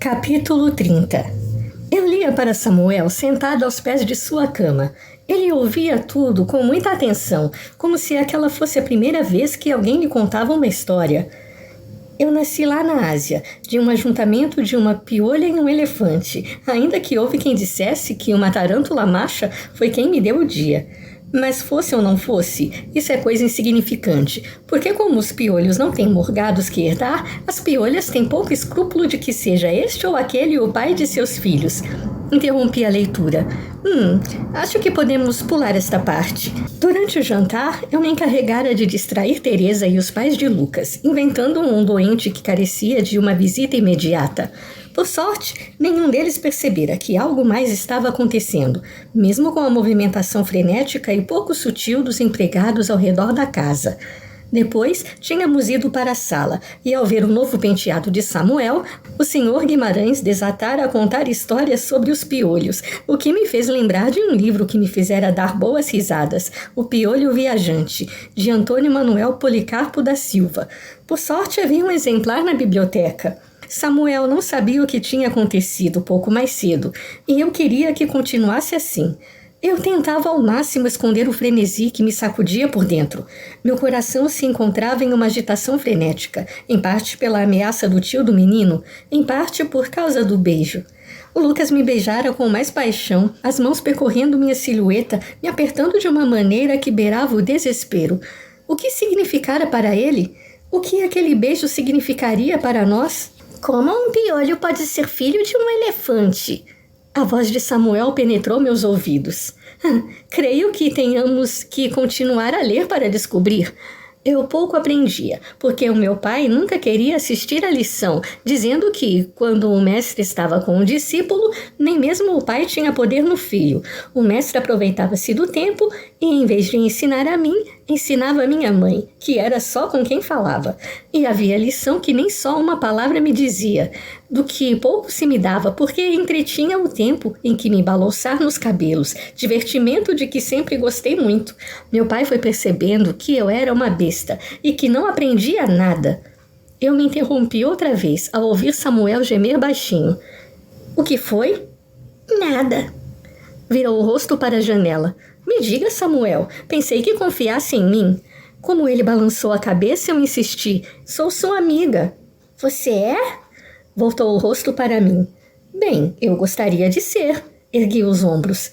Capítulo 30. Eu lia para Samuel sentado aos pés de sua cama. Ele ouvia tudo com muita atenção, como se aquela fosse a primeira vez que alguém lhe contava uma história. Eu nasci lá na Ásia, de um ajuntamento de uma piolha e um elefante, ainda que houve quem dissesse que uma tarântula macha foi quem me deu o dia. Mas fosse ou não fosse, isso é coisa insignificante, porque como os piolhos não têm morgados que herdar, as piolhas têm pouco escrúpulo de que seja este ou aquele o pai de seus filhos. Interrompi a leitura. Acho que podemos pular esta parte. Durante o jantar, eu me encarregara de distrair Teresa e os pais de Lucas, inventando um doente que carecia de uma visita imediata. Por sorte, nenhum deles percebera que algo mais estava acontecendo, mesmo com a movimentação frenética e pouco sutil dos empregados ao redor da casa. Depois, tínhamos ido para a sala, e ao ver o novo penteado de Samuel, o Sr. Guimarães desatara a contar histórias sobre os piolhos, o que me fez lembrar de um livro que me fizera dar boas risadas, O Piolho Viajante, de Antônio Manuel Policarpo da Silva. Por sorte, havia um exemplar na biblioteca. Samuel não sabia o que tinha acontecido pouco mais cedo, e eu queria que continuasse assim. Eu tentava ao máximo esconder o frenesi que me sacudia por dentro. Meu coração se encontrava em uma agitação frenética, em parte pela ameaça do tio do menino, em parte por causa do beijo. O Lucas me beijara com mais paixão, as mãos percorrendo minha silhueta, me apertando de uma maneira que beirava o desespero. O que significara para ele? O que aquele beijo significaria para nós? Como um piolho pode ser filho de um elefante? A voz de Samuel penetrou meus ouvidos. Creio que tenhamos que continuar a ler para descobrir. Eu pouco aprendia, porque o meu pai nunca queria assistir à lição, dizendo que, quando o mestre estava com o discípulo, nem mesmo o pai tinha poder no filho. O mestre aproveitava-se do tempo e, em vez de ensinar a mim, ensinava a minha mãe, que era só com quem falava. E havia lição que nem só uma palavra me dizia, do que pouco se me dava, porque entretinha o tempo em que me balouçar nos cabelos, divertimento de que sempre gostei muito. Meu pai foi percebendo que eu era uma besta e que não aprendia nada. Eu me interrompi outra vez ao ouvir Samuel gemer baixinho. O que foi? Nada. Virou o rosto para a janela. Me diga, Samuel, pensei que confiasse em mim. Como ele balançou a cabeça, eu insisti. Sou sua amiga. Você é? Voltou o rosto para mim. Bem, eu gostaria de ser. Ergui os ombros.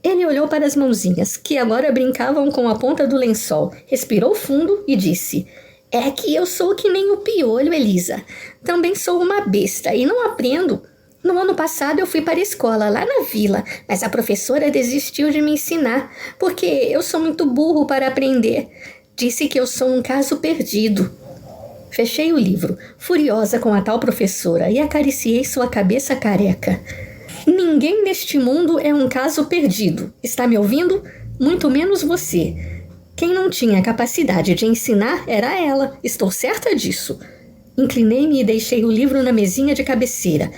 Ele olhou para as mãozinhas, que agora brincavam com a ponta do lençol, respirou fundo e disse: É que eu sou que nem o piolho, Elisa. Também sou uma besta e não aprendo. No ano passado eu fui para a escola, lá na vila, mas a professora desistiu de me ensinar, porque eu sou muito burro para aprender. Disse que eu sou um caso perdido. Fechei o livro, furiosa com a tal professora, e acariciei sua cabeça careca. Ninguém neste mundo é um caso perdido. Está me ouvindo? Muito menos você. Quem não tinha capacidade de ensinar era ela. Estou certa disso. Inclinei-me e deixei o livro na mesinha de cabeceira.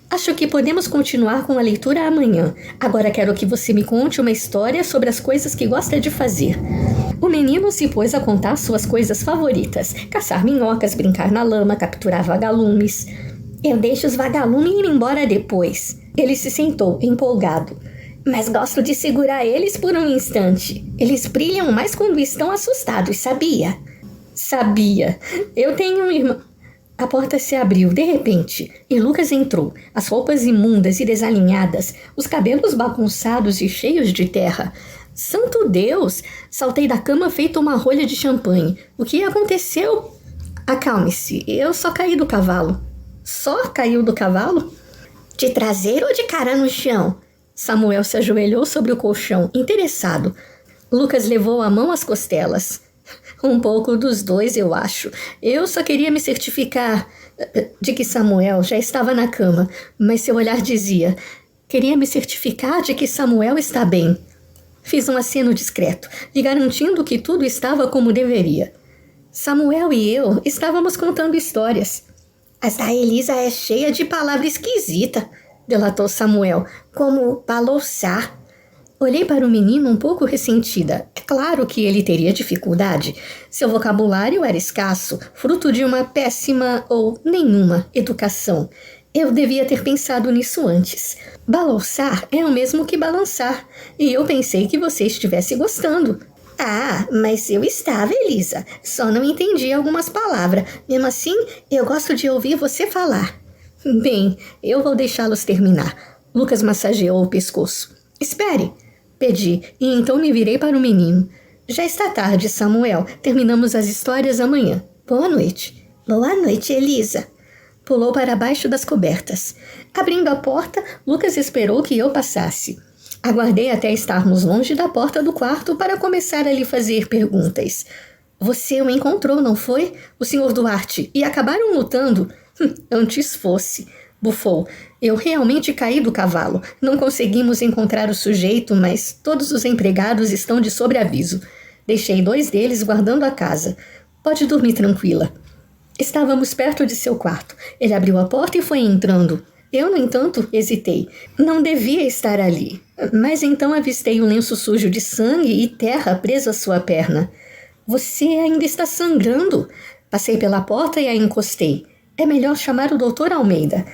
Acho que podemos continuar com a leitura amanhã. Agora quero que você me conte uma história sobre as coisas que gosta de fazer. O menino se pôs a contar suas coisas favoritas. Caçar minhocas, brincar na lama, capturar vagalumes. Eu deixo os vagalumes ir embora depois. Ele se sentou, empolgado. Mas gosto de segurar eles por um instante. Eles brilham mais quando estão assustados, sabia? Sabia. Eu tenho um irmão... A porta se abriu, de repente, e Lucas entrou, as roupas imundas e desalinhadas, os cabelos bagunçados e cheios de terra. Santo Deus! Saltei da cama feito uma rolha de champanhe. O que aconteceu? Acalme-se, eu só caí do cavalo. Só caiu do cavalo? De traseiro ou de cara no chão? Samuel se ajoelhou sobre o colchão, interessado. Lucas levou a mão às costelas. Um pouco dos dois, eu acho. Eu só queria me certificar de que Samuel já estava na cama, mas seu olhar dizia: queria me certificar de que Samuel está bem. Fiz um aceno discreto, lhe garantindo que tudo estava como deveria. Samuel e eu estávamos contando histórias. Mas a Elisa é cheia de palavra esquisita, delatou Samuel, como balouçar. Olhei para o menino um pouco ressentida. É claro que ele teria dificuldade. Seu vocabulário era escasso, fruto de uma péssima ou nenhuma educação. Eu devia ter pensado nisso antes. Balançar é o mesmo que balançar, e eu pensei que você estivesse gostando. Ah, mas eu estava, Elisa. Só não entendi algumas palavras. Mesmo assim, eu gosto de ouvir você falar. Bem, eu vou deixá-los terminar. Lucas massageou o pescoço. Espere, pedi, e então me virei para o menino. Já está tarde, Samuel. Terminamos as histórias amanhã. Boa noite. Boa noite, Elisa. Pulou para baixo das cobertas. Abrindo a porta, Lucas esperou que eu passasse. Aguardei até estarmos longe da porta do quarto para começar a lhe fazer perguntas. Você o encontrou, não foi? O Sr. Duarte. E acabaram lutando? Antes fosse. Bufou. Eu realmente caí do cavalo. Não conseguimos encontrar o sujeito, mas todos os empregados estão de sobreaviso. Deixei 2 deles guardando a casa. Pode dormir tranquila. Estávamos perto de seu quarto. Ele abriu a porta e foi entrando. Eu, no entanto, hesitei. Não devia estar ali. Mas então avistei um lenço sujo de sangue e terra preso à sua perna. Você ainda está sangrando. Passei pela porta e a encostei. É melhor chamar o Dr. Almeida.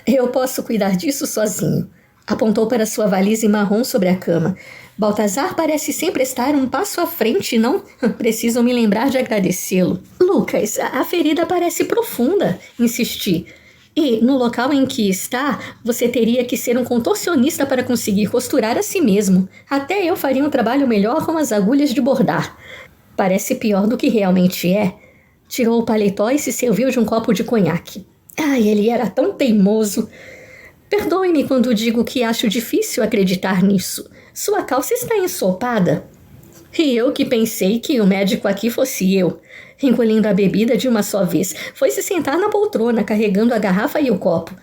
Eu posso cuidar disso sozinho. Apontou para sua valise marrom sobre a cama. Baltazar parece sempre estar um passo à frente, não? Preciso me lembrar de agradecê-lo. Lucas, a ferida parece profunda, insisti. E, no local em que está, você teria que ser um contorcionista para conseguir costurar a si mesmo. Até eu faria um trabalho melhor com as agulhas de bordar. Parece pior do que realmente é. Tirou o paletó e se serviu de um copo de conhaque. Ai, ele era tão teimoso. Perdoe-me quando digo que acho difícil acreditar nisso. Sua calça está ensopada. E eu que pensei que o médico aqui fosse eu. Engolindo a bebida de uma só vez, foi se sentar na poltrona, carregando a garrafa e o copo.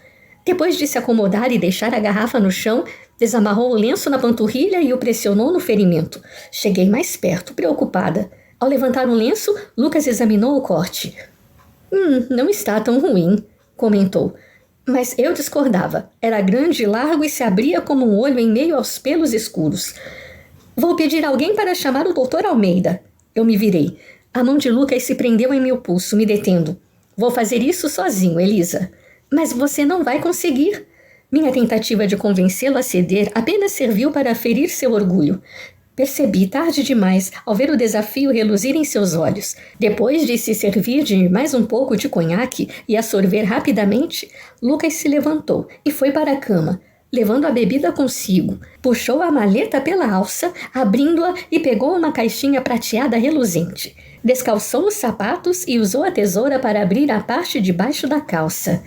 Depois de se acomodar e deixar a garrafa no chão, desamarrou o lenço na panturrilha e o pressionou no ferimento. Cheguei mais perto, preocupada. Ao levantar o lenço, Lucas examinou o corte. Não está tão ruim, comentou. Mas eu discordava. Era grande, largo e se abria como um olho em meio aos pelos escuros. Vou pedir alguém para chamar o Dr. Almeida. Eu me virei. A mão de Lucas se prendeu em meu pulso, me detendo. Vou fazer isso sozinho, Elisa. Mas você não vai conseguir. Minha tentativa de convencê-lo a ceder apenas serviu para ferir seu orgulho. Percebi tarde demais ao ver o desafio reluzir em seus olhos. Depois de se servir de mais um pouco de conhaque e a sorver rapidamente, Lucas se levantou e foi para a cama, levando a bebida consigo. Puxou a maleta pela alça, abrindo-a e pegou uma caixinha prateada reluzente. Descalçou os sapatos e usou a tesoura para abrir a parte de baixo da calça.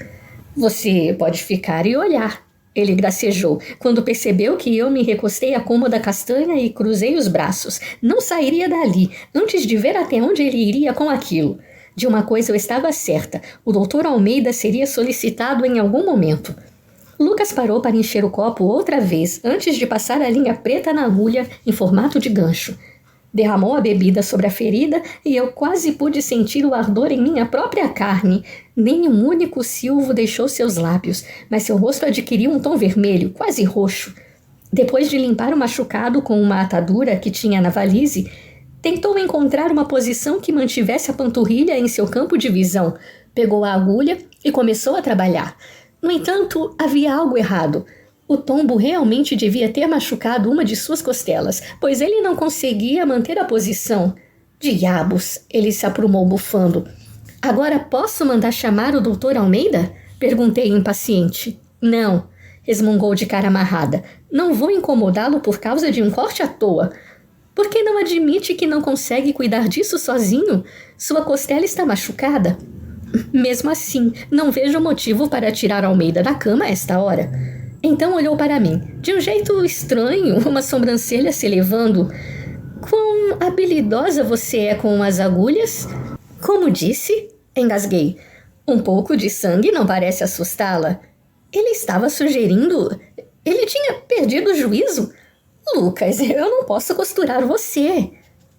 Você pode ficar e olhar. Ele gracejou, quando percebeu que eu me recostei à cômoda castanha e cruzei os braços. Não sairia dali, antes de ver até onde ele iria com aquilo. De uma coisa eu estava certa, o Dr. Almeida seria solicitado em algum momento. Lucas parou para encher o copo outra vez, antes de passar a linha preta na agulha em formato de gancho. Derramou a bebida sobre a ferida e eu quase pude sentir o ardor em minha própria carne. Nem um único silvo deixou seus lábios, mas seu rosto adquiriu um tom vermelho, quase roxo. Depois de limpar o machucado com uma atadura que tinha na valise, tentou encontrar uma posição que mantivesse a panturrilha em seu campo de visão. Pegou a agulha e começou a trabalhar. No entanto, havia algo errado. O tombo realmente devia ter machucado uma de suas costelas, pois ele não conseguia manter a posição. Diabos! Ele se aprumou bufando. Agora posso mandar chamar o Dr. Almeida? Perguntei impaciente. Não, resmungou de cara amarrada. Não vou incomodá-lo por causa de um corte à toa. Por que não admite que não consegue cuidar disso sozinho? Sua costela está machucada. Mesmo assim, não vejo motivo para tirar Almeida da cama a esta hora. Então olhou para mim, de um jeito estranho, uma sobrancelha se elevando. Quão habilidosa você é com as agulhas? Como disse? Engasguei. Um pouco de sangue não parece assustá-la. Ele estava sugerindo... Ele tinha perdido o juízo? Lucas, eu não posso costurar você.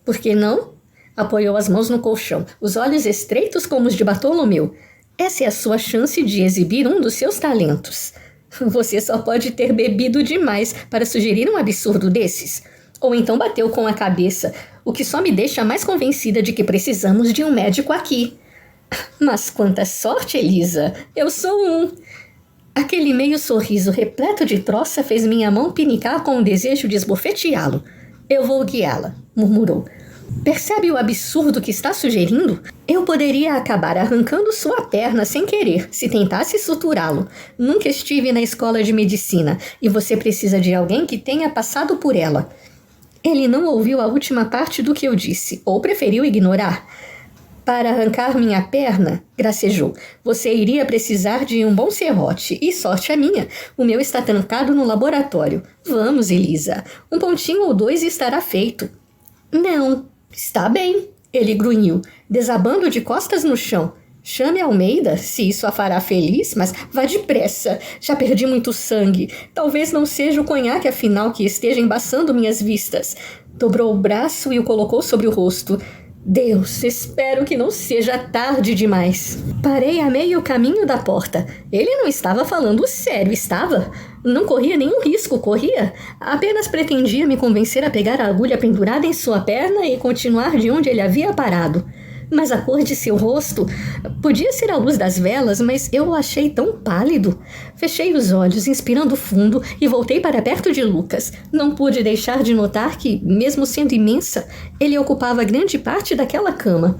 Por que não? Apoiou as mãos no colchão, os olhos estreitos como os de Bartolomeu. Essa é a sua chance de exibir um dos seus talentos. Você só pode ter bebido demais para sugerir um absurdo desses. Ou então bateu com a cabeça, o que só me deixa mais convencida de que precisamos de um médico aqui. Mas quanta sorte, Elisa! Eu sou um. Aquele meio sorriso repleto de troça fez minha mão pinicar com o desejo de esbofeteá-lo. Eu vou guiá-la, murmurou. Percebe o absurdo que está sugerindo? Eu poderia acabar arrancando sua perna sem querer, se tentasse suturá-lo. Nunca estive na escola de medicina, e você precisa de alguém que tenha passado por ela. Ele não ouviu a última parte do que eu disse, ou preferiu ignorar. Para arrancar minha perna, gracejou, você iria precisar de um bom serrote, e sorte a minha. O meu está trancado no laboratório. Vamos, Elisa, um pontinho ou dois e estará feito. Não, está bem, ele grunhiu, desabando de costas no chão. Chame Almeida, se isso a fará feliz, mas vá depressa. Já perdi muito sangue. Talvez não seja o conhaque, afinal, que esteja embaçando minhas vistas. Dobrou o braço e o colocou sobre o rosto. Deus, espero que não seja tarde demais. Parei a meio caminho da porta. Ele não estava falando sério, estava? Não corria nenhum risco, corria. Apenas pretendia me convencer a pegar a agulha pendurada em sua perna e continuar de onde ele havia parado. Mas a cor de seu rosto podia ser a luz das velas, mas eu o achei tão pálido. Fechei os olhos, inspirando fundo, e voltei para perto de Lucas. Não pude deixar de notar que, mesmo sendo imensa, ele ocupava grande parte daquela cama.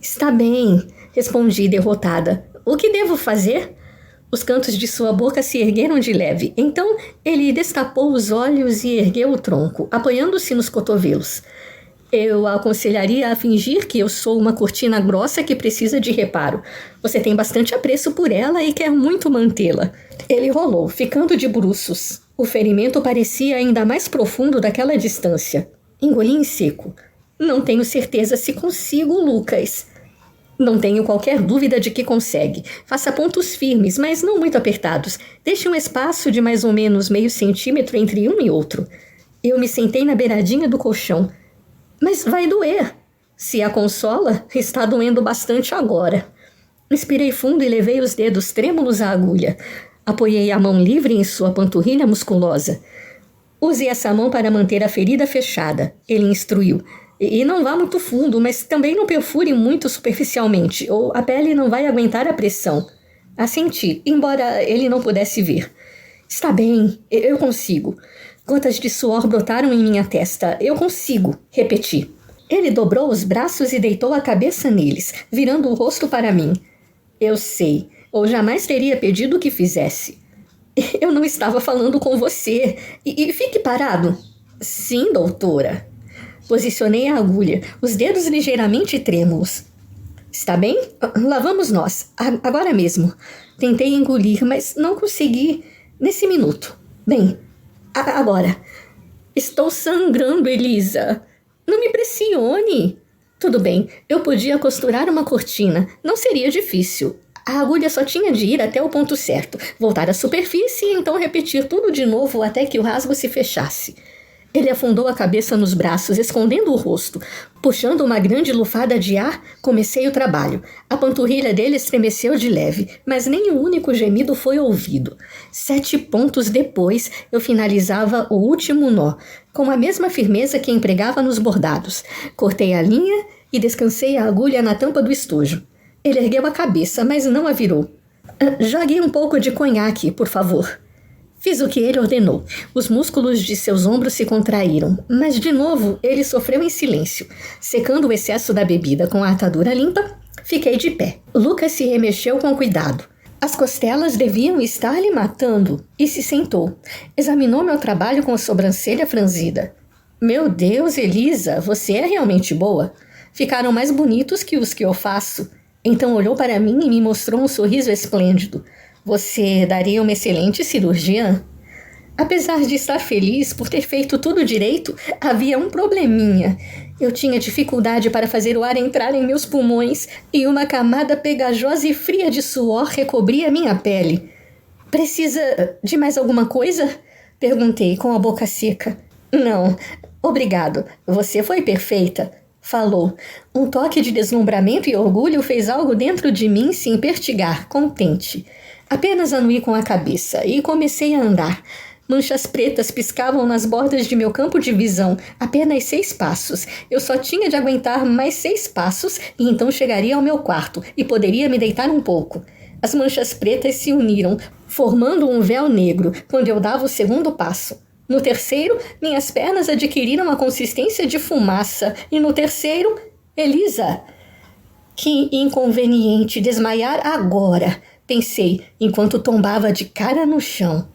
Está bem, respondi derrotada. O que devo fazer? Os cantos de sua boca se ergueram de leve. Então ele destapou os olhos e ergueu o tronco, apoiando-se nos cotovelos. Eu a aconselharia a fingir que eu sou uma cortina grossa que precisa de reparo. Você tem bastante apreço por ela e quer muito mantê-la. Ele rolou, ficando de bruços. O ferimento parecia ainda mais profundo daquela distância. Engoli em seco. Não tenho certeza se consigo, Lucas. Não tenho qualquer dúvida de que consegue. Faça pontos firmes, mas não muito apertados. Deixe um espaço de mais ou menos meio centímetro entre um e outro. Eu me sentei na beiradinha do colchão. Mas vai doer. Se a consola, está doendo bastante agora. Inspirei fundo e levei os dedos trêmulos à agulha. Apoiei a mão livre em sua panturrilha musculosa. Use essa mão para manter a ferida fechada, ele instruiu. E não vá muito fundo, mas também não perfure muito superficialmente, ou a pele não vai aguentar a pressão. Assenti, embora ele não pudesse ver. Está bem, eu consigo. Gotas de suor brotaram em minha testa. Eu consigo, repeti. Ele dobrou os braços e deitou a cabeça neles, virando o rosto para mim. Eu sei, ou jamais teria pedido que fizesse. Eu não estava falando com você. E fique parado. Sim, doutora. Posicionei a agulha, os dedos ligeiramente trêmulos. Está bem? Lá vamos nós, agora mesmo. Tentei engolir, mas não consegui nesse minuto. Bem, agora. Estou sangrando, Elisa. Não me pressione. Tudo bem, eu podia costurar uma cortina. Não seria difícil. A agulha só tinha de ir até o ponto certo, voltar à superfície e então repetir tudo de novo até que o rasgo se fechasse. Ele afundou a cabeça nos braços, escondendo o rosto. Puxando uma grande lufada de ar, comecei o trabalho. A panturrilha dele estremeceu de leve, mas nem o único gemido foi ouvido. 7 pontos depois, eu finalizava o último nó, com a mesma firmeza que empregava nos bordados. Cortei a linha e descansei a agulha na tampa do estojo. Ele ergueu a cabeça, mas não a virou. Jogue um pouco de conhaque, por favor. Fiz o que ele ordenou. Os músculos de seus ombros se contraíram, mas de novo ele sofreu em silêncio. Secando o excesso da bebida com a atadura limpa, fiquei de pé. Lucas se remexeu com cuidado. As costelas deviam estar lhe matando e se sentou. Examinou meu trabalho com a sobrancelha franzida. Meu Deus, Elisa, você é realmente boa. Ficaram mais bonitos que os que eu faço. Então olhou para mim e me mostrou um sorriso esplêndido. Você daria uma excelente cirurgiã? Apesar de estar feliz por ter feito tudo direito, havia um probleminha. Eu tinha dificuldade para fazer o ar entrar em meus pulmões e uma camada pegajosa e fria de suor recobria minha pele. Precisa de mais alguma coisa? Perguntei com a boca seca. Não, obrigado. Você foi perfeita. Falou. Um toque de deslumbramento e orgulho fez algo dentro de mim se impertigar, contente. Apenas anuí com a cabeça e comecei a andar. Manchas pretas piscavam nas bordas de meu campo de visão. Apenas 6 passos. Eu só tinha de aguentar mais 6 passos e então chegaria ao meu quarto e poderia me deitar um pouco. As manchas pretas se uniram, formando um véu negro, quando eu dava o segundo passo. No terceiro, minhas pernas adquiriram a consistência de fumaça. E no terceiro, Elisa. Que inconveniente desmaiar agora, pensei, enquanto tombava de cara no chão.